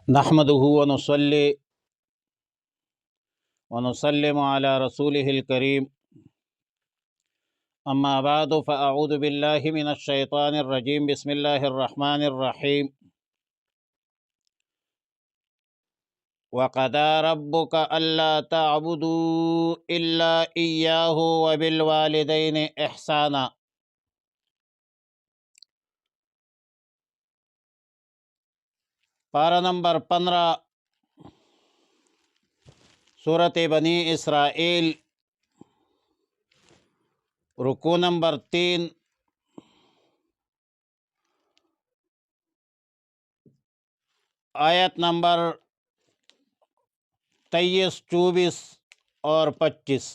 نحمده ونصلي ونسلم على رسوله الكريم أما بعد فأعوذ بالله من الشيطان الرجيم بسم الله الرحمن الرحيم وقضى ربك ألا تعبدوا إلا إياه وبالوالدين إحسانا۔ پارہ نمبر 15 سورۃ بنی اسرائیل، رکوع نمبر 3، آیت نمبر 23، 24 اور 25۔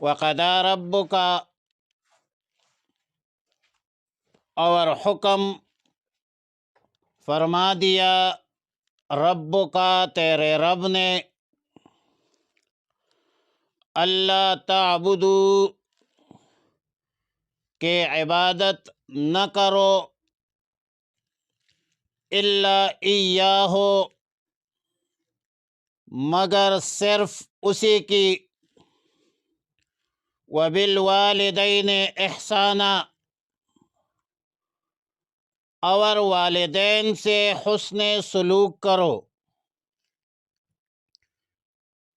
وقضى ربک، اور حکم فرما دیا رب کا، تیرے رب نے، اللہ تعبدو، کہ عبادت نہ کرو، الا ایاہ، مگر صرف اسی کی، وبالوالدین احسانا، اور والدین سے حسن سلوک کرو۔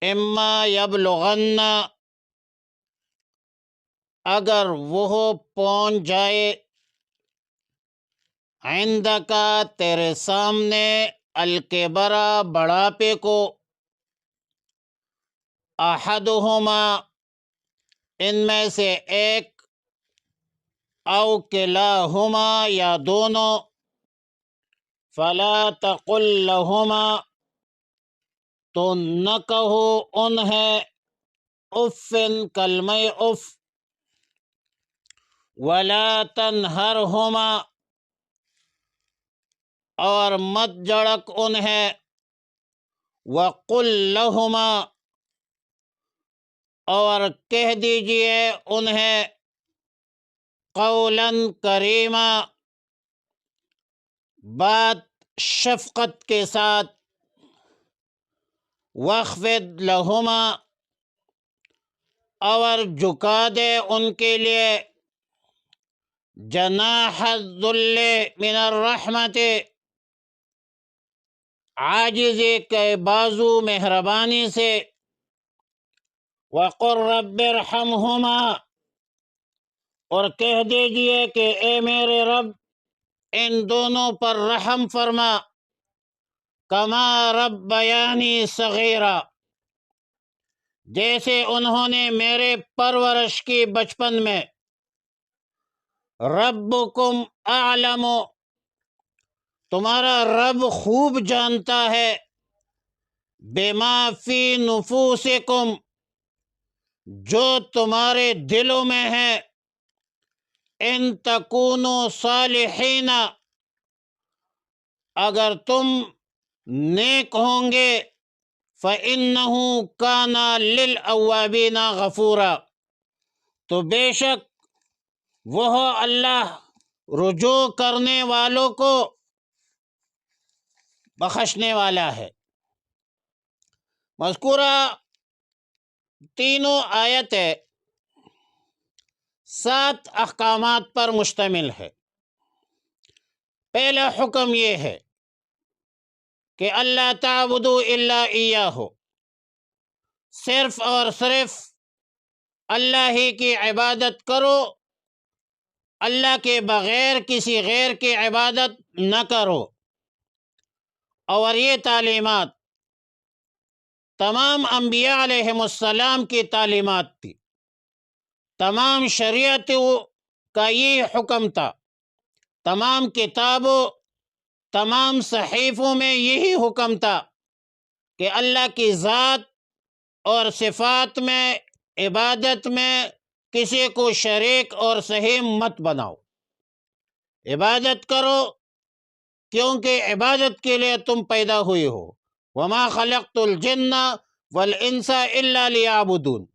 اما یبلغن، اگر وہ پہنچ جائے، عندکا، تیرے سامنے، الکبر، بڑھاپے کو، احدہما، ان میں سے ایک، او کلاہما، یا دونوں، فلا تقل لہما، تو نہ کہو انہیں، اف، کلمہ اف، ولا تنہرہما، اور مت جھڑک انہیں، وقل لہما، اور کہہ دیجئے انہیں، قولا کریما، بات شفقت کے ساتھ، واخفض لہما، اور جھکا دے ان کے لیے، جناح الذل من الرحمت، عاجزی کے بازو مہربانی سے، وقل رب ارحمہما، اور کہہ دیجئے کہ اے میرے رب ان دونوں پر رحم فرما، کما ربیانی صغیرا، جیسے انہوں نے میرے پرورش کی بچپن میں۔ ربکم اعلم، تمہارا رب خوب جانتا ہے، بما فی نفوسکم، جو تمہارے دلوں میں ہے، ان تکونوا صالحین، اگر تم نیک ہوں گے، فإنہ کان للأوابین غفورا، تو بے شک وہ اللہ رجوع کرنے والوں کو بخشنے والا ہے۔ مذکورہ تینوں آیتیں 7 احکامات پر مشتمل ہے۔ پہلا حکم یہ ہے کہ اللہ تعبدوا الا ایاہ، صرف اور صرف اللہ ہی کی عبادت کرو، اللہ کے بغیر کسی غیر کی عبادت نہ کرو۔ اور یہ تعلیمات تمام انبیاء علیہم السلام کی تعلیمات تھی، تمام شریعتوں کا یہ حکم تھا، تمام کتابوں، تمام صحیفوں میں یہی حکم تھا کہ اللہ کی ذات اور صفات میں، عبادت میں کسی کو شریک اور صحیح مت بناؤ، عبادت کرو، کیونکہ عبادت کے لیے تم پیدا ہوئے ہو۔ وما خلقت الجن والانس الا لیعبدون،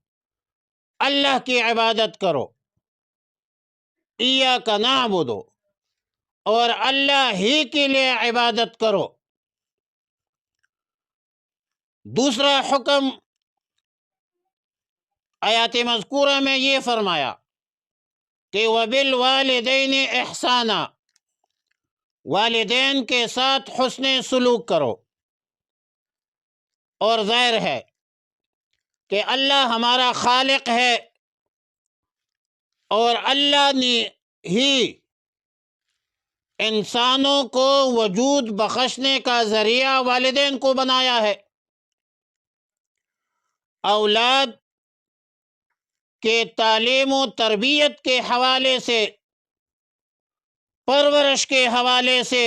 اللہ کی عبادت کرو، ایاک نعبد، اور اللہ ہی کے لیے عبادت کرو۔ دوسرا حکم آیات مذکورہ میں یہ فرمایا کہ وَبِالْوَالِدَيْنِ إِحْسَانًا، والدین کے ساتھ حسن سلوک کرو۔ اور ظاہر ہے کہ اللہ ہمارا خالق ہے، اور اللہ نے ہی انسانوں کو وجود بخشنے کا ذریعہ والدین کو بنایا ہے۔ اولاد کے تعلیم و تربیت کے حوالے سے، پرورش کے حوالے سے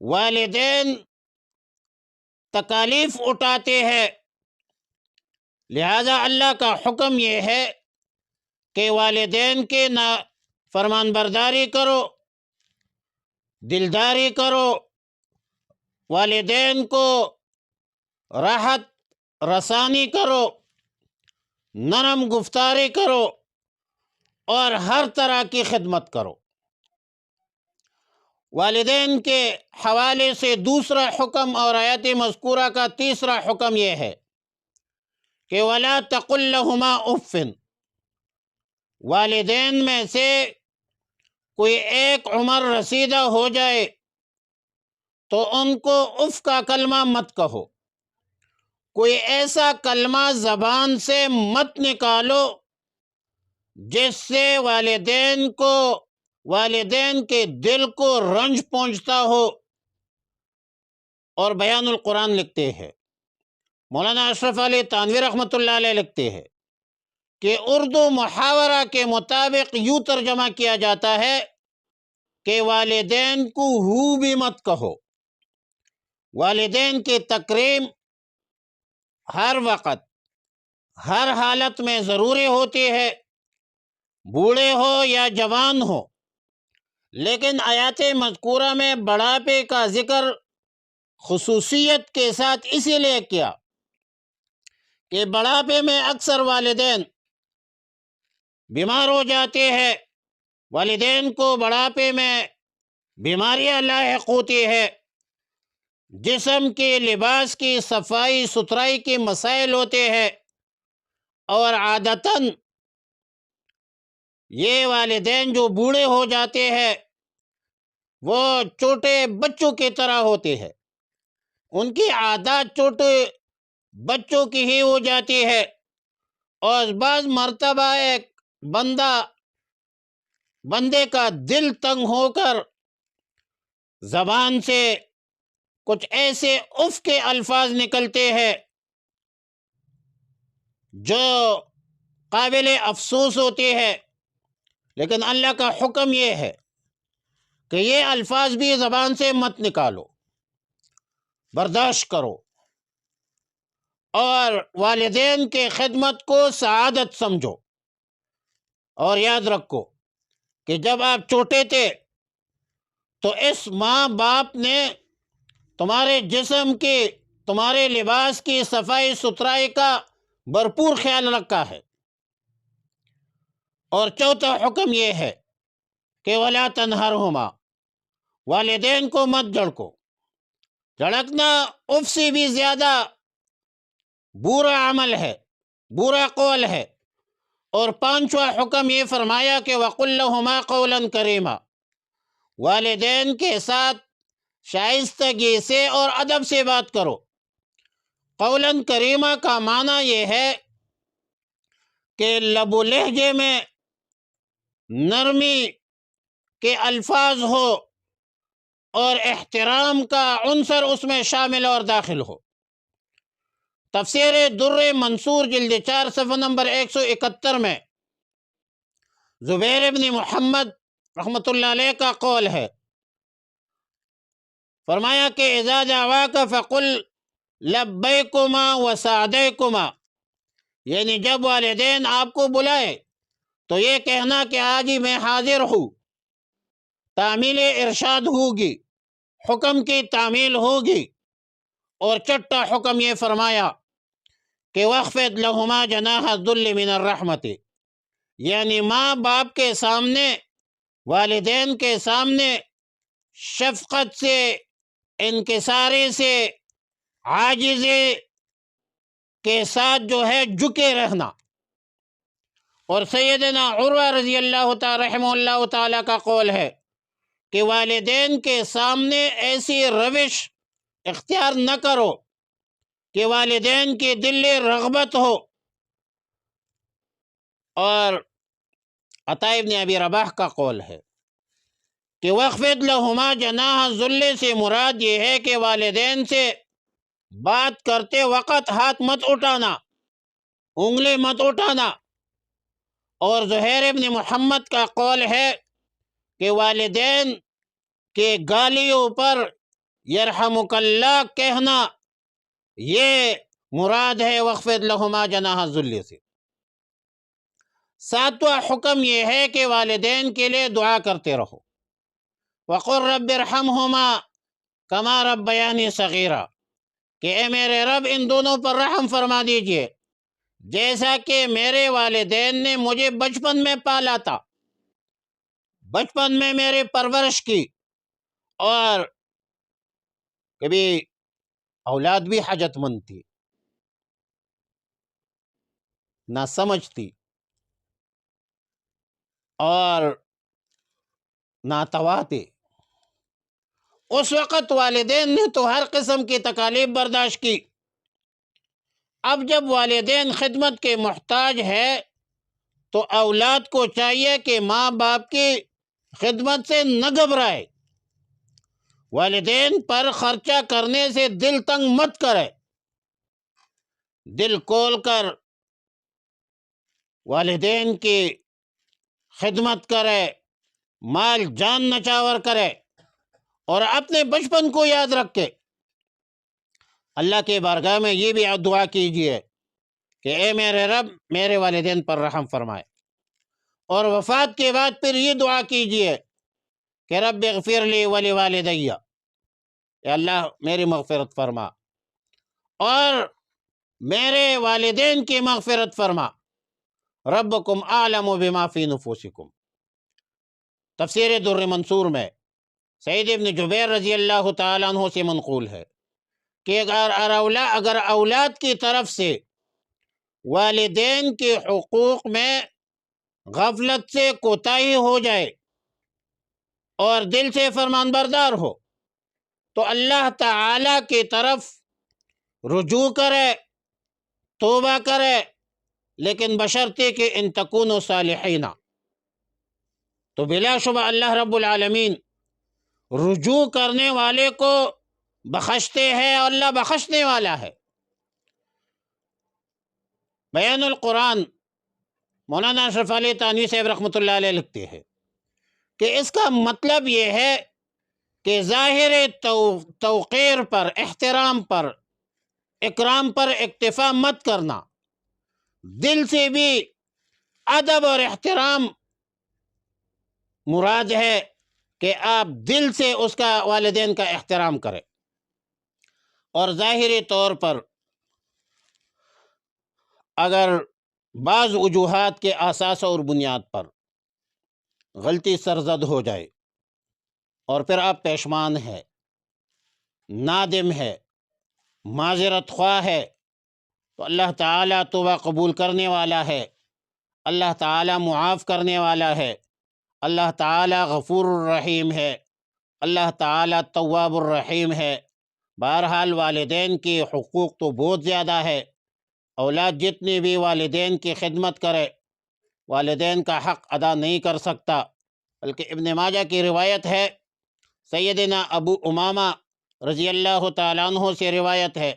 والدین تکالیف اٹھاتے ہیں، لہذا اللہ کا حکم یہ ہے کہ والدین کے فرمان برداری کرو، دلداری کرو، والدین کو راحت رسانی کرو، نرم گفتاری کرو، اور ہر طرح کی خدمت کرو۔ والدین کے حوالے سے دوسرا حکم اور آیت مذکورہ کا تیسرا حکم یہ ہے کہ وَلَا تَقُلْ لَهُمَا أُفٍّ، والدین میں سے کوئی ایک عمر رسیدہ ہو جائے تو ان کو اف کا کلمہ مت کہو، کوئی ایسا کلمہ زبان سے مت نکالو جس سے والدین کے دل کو رنج پہنچتا ہو۔ اور بیان القرآن لکھتے ہیں، مولانا اشرف علی تھانوی رحمۃ اللہ علیہ لکھتے ہیں کہ اردو محاورہ کے مطابق یوں ترجمہ کیا جاتا ہے کہ والدین کو ہو بھی مت کہو۔ والدین کی تکریم ہر وقت، ہر حالت میں ضروری ہوتی ہے، بوڑھے ہو یا جوان ہو، لیکن آیات مذکورہ میں بڑھاپے کا ذکر خصوصیت کے ساتھ اسی لیے کیا کہ بڑھاپے میں اکثر والدین بیمار ہو جاتے ہیں، والدین کو بڑھاپے میں بیماریاں لاحق ہوتی ہے، جسم کی، لباس کی، صفائی ستھرائی کے مسائل ہوتے ہیں، اور عادتاً یہ والدین جو بوڑھے ہو جاتے ہیں وہ چھوٹے بچوں کی طرح ہوتے ہیں، ان کی عادات چھوٹے بچوں کی ہی ہو جاتی ہے، اور بعض مرتبہ ایک بندے کا دل تنگ ہو کر زبان سے کچھ ایسے اف کے الفاظ نکلتے ہیں جو قابل افسوس ہوتے ہیں، لیکن اللہ کا حکم یہ ہے کہ یہ الفاظ بھی زبان سے مت نکالو، برداشت کرو، اور والدین کے خدمت کو سعادت سمجھو۔ اور یاد رکھو کہ جب آپ چھوٹے تھے تو اس ماں باپ نے تمہارے جسم کی، تمہارے لباس کی صفائی ستھرائی کا بھرپور خیال رکھا ہے۔ اور چوتھا حکم یہ ہے کہ وَلَا تَنْهَرْهُمَا، والدین کو مت جھڑکو۔ جھڑکنا اف سے بھی زیادہ برا عمل ہے، برا قول ہے۔ اور پانچواں حکم یہ فرمایا کہ وَقُلْ لَهُمَا قَوْلًا كَرِيمًا، والدین کے ساتھ شائستگی سے اور ادب سے بات کرو۔ قولاً کریمہ کا معنی یہ ہے کہ لب و لہجے میں نرمی کے الفاظ ہو اور احترام کا عنصر اس میں شامل اور داخل ہو۔ تفسیر در منصور جلد 4 صفحہ نمبر 171 میں زبیر ابن محمد رحمۃ اللہ علیہ کا قول ہے، فرمایا کہ اذا دعواک فقل لبیکما وسعدیکما، یعنی جب والدین آپ کو بلائے تو یہ کہنا کہ آج ہی میں حاضر ہوں، تعمیل ارشاد ہوگی، حکم کی تعمیل ہوگی۔ اور چھٹا حکم یہ فرمایا کہ وَاخْفِضْ لَهُمَا جَنَاحَ الذُّلِّ مِنَ الرَّحْمَةِ، یعنی ماں باپ کے سامنے والدین کے سامنے شفقت سے، انکساری سے، عاجزی کے ساتھ جو ہے جھکے رہنا۔ اور سیدنا عروہ رضی اللہ تعالی رحمہ اللہ تعالی کا قول ہے کہ والدین کے سامنے ایسی روش اختیار نہ کرو کہ والدین کی دلی رغبت ہو۔ اور عطا ابن ابی رباح کا قول ہے کہ وَاخْفِضْ لَهُمَا جَنَاحَ الذُّلِّ سے مراد یہ ہے کہ والدین سے بات کرتے وقت ہاتھ مت اٹھانا، انگلی مت اٹھانا۔ اور زہیر ابن محمد کا قول ہے کہ والدین کے گالیوں پر یرحمک اللہ کہنا یہ مراد ہے وَاخْفِضْ لَهُمَا جَنَاحَ الذُّلِّ سے۔ ساتواں حکم یہ ہے کہ والدین کے لیے دعا کرتے رہو۔ وَقُلْ رَبِّ ارْحَمْهُمَا كَمَا رَبَّيَانِي صَغِيرًا، کہ اے میرے رب ان دونوں پر رحم فرما دیجئے جیسا کہ میرے والدین نے مجھے بچپن میں پالا تھا، بچپن میں میری پرورش کی۔ اور کبھی اولاد بھی حاجت مند تھی، نہ سمجھتی اور ناتواں تھی۔ اس وقت والدین نے تو ہر قسم کی تکالیف برداشت کی۔ اب جب والدین خدمت کے محتاج ہے تو اولاد کو چاہیے کہ ماں باپ کی خدمت سے نہ گھبرائے، والدین پر خرچہ کرنے سے دل تنگ مت کرے، دل کھول کر والدین کی خدمت کرے، مال جان نچھاور کرے، اور اپنے بچپن کو یاد رکھے۔ اللہ کے بارگاہ میں یہ بھی دعا کیجئے کہ اے میرے رب میرے والدین پر رحم فرمائے۔ اور وفات کے بعد پھر یہ دعا کیجئے کہ رب اغفر لی ولوالدی، اے اللہ میری مغفرت فرما اور میرے والدین کی مغفرت فرما۔ ربکم اعلم بما فی نفوسکم، تفسیر در منصور میں سعید ابن جبیر رضی اللہ تعالیٰ عنہ سے منقول ہے کہ اگر اولاد کی طرف سے والدین کے حقوق میں غفلت سے کوتاہی ہو جائے اور دل سے فرمان بردار ہو تو اللہ تعالی کی طرف رجوع کرے، توبہ کرے، لیکن بشرطے کہ ان تکونوا صالحین، تو بلا شبہ اللہ رب العالمین رجوع کرنے والے کو بخشتے ہیں، اور اللہ بخشنے والا ہے۔ بیان القرآن مولانا اشرف علی تھانوی صاحب رحمۃ اللہ علیہ لکھتے ہیں کہ اس کا مطلب یہ ہے کہ ظاہر توقیر پر، احترام پر، اکرام پر اکتفا مت کرنا، دل سے بھی ادب اور احترام مراد ہے کہ آپ دل سے اس کا والدین کا احترام کریں، اور ظاہری طور پر اگر بعض وجوہات کے اساس اور بنیاد پر غلطی سرزد ہو جائے اور پھر آپ پشیمان ہے، نادم ہے، معذرت خواہ ہے، تو اللہ تعالیٰ توبہ قبول کرنے والا ہے، اللہ تعالیٰ معاف کرنے والا ہے، اللہ تعالیٰ غفور الرحیم ہے، اللہ تعالیٰ تواب الرحیم ہے۔ بہرحال والدین کے حقوق تو بہت زیادہ ہے، اولاد جتنی بھی والدین کی خدمت کرے والدین کا حق ادا نہیں کر سکتا، بلکہ ابن ماجہ کی روایت ہے، سیدنا ابو امامہ رضی اللہ تعالیٰ عنہ سے روایت ہے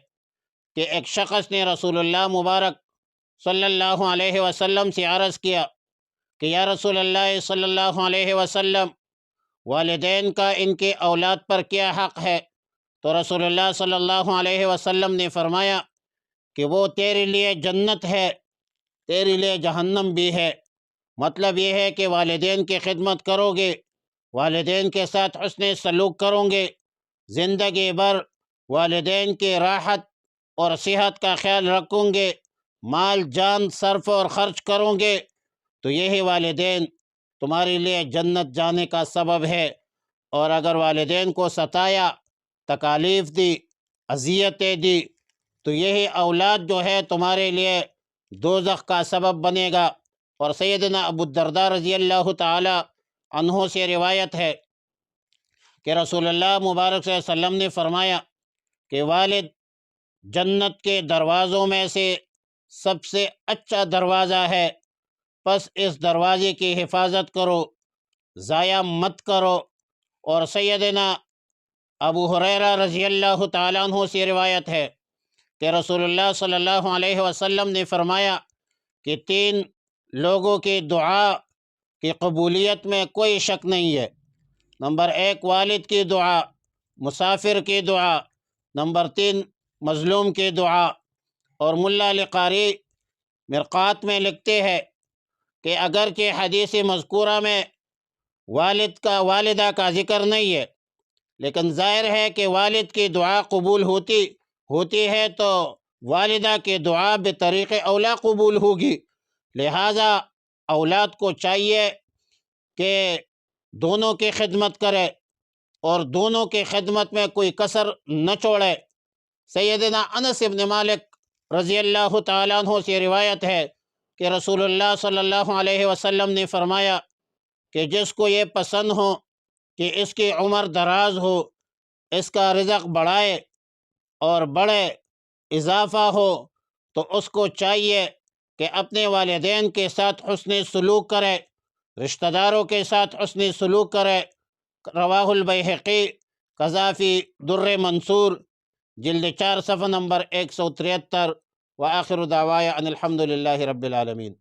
کہ ایک شخص نے رسول اللہ مبارک صلی اللہ علیہ وسلم سے عرض کیا کہ یا رسول اللہ صلی اللہ علیہ وسلم، والدین کا ان کے اولاد پر کیا حق ہے؟ تو رسول اللہ صلی اللہ علیہ وسلم نے فرمایا کہ وہ تیرے لیے جنت ہے، تیرے لیے جہنم بھی ہے۔ مطلب یہ ہے کہ والدین کی خدمت کرو گے، والدین کے ساتھ حسن سلوک کرو گے، زندگی بھر والدین کی راحت اور صحت کا خیال رکھوں گے، مال جان صرف اور خرچ کروں گے، تو یہی والدین تمہارے لیے جنت جانے کا سبب ہے، اور اگر والدین کو ستایا، تکالیف دی، اذیتیں دی، تو یہی اولاد جو ہے تمہارے لیے دوزخ کا سبب بنے گا۔ اور سیدنا ابو الدرداء رضی اللہ تعالی عنہ سے روایت ہے کہ رسول اللہ مبارک صلی اللہ علیہ وسلم نے فرمایا کہ والد جنت کے دروازوں میں سے سب سے اچھا دروازہ ہے، پس اس دروازے کی حفاظت کرو، ضائع مت کرو۔ اور سیدنا ابو ہریرہ رضی اللہ تعالیٰ عنہ سے روایت ہے کہ رسول اللہ صلی اللہ علیہ وسلم نے فرمایا کہ 3 لوگوں کی دعا کی قبولیت میں کوئی شک نہیں ہے۔ نمبر 1 والد کی دعا، مسافر کی دعا، نمبر 3 مظلوم کی دعا۔ اور ملا علی قاری مرقات میں لکھتے ہیں کہ اگرچہ حدیث مذکورہ میں والدہ کا ذکر نہیں ہے، لیکن ظاہر ہے کہ والد کی دعا قبول ہوتی ہے تو والدہ کی دعا بطریق اولا قبول ہوگی۔ لہٰذا اولاد کو چاہیے کہ دونوں کی خدمت کرے اور دونوں کی خدمت میں کوئی کسر نہ چھوڑے۔ سیدنا انس بن مالک رضی اللہ تعالیٰ عنہ سے روایت ہے کہ رسول اللہ صلی اللہ علیہ وسلم نے فرمایا کہ جس کو یہ پسند ہو کہ اس کی عمر دراز ہو، اس کا رزق بڑھائے اور بڑھے، اضافہ ہو، تو اس کو چاہیے کہ اپنے والدین کے ساتھ حسن سلوک کرے، رشتہ داروں کے ساتھ حسن سلوک کرے۔ رواہ البیہقی قذافی در منصور جلد 4 صفحہ نمبر 173۔ وآخر دعوایا ان الحمد للہ رب العالمین۔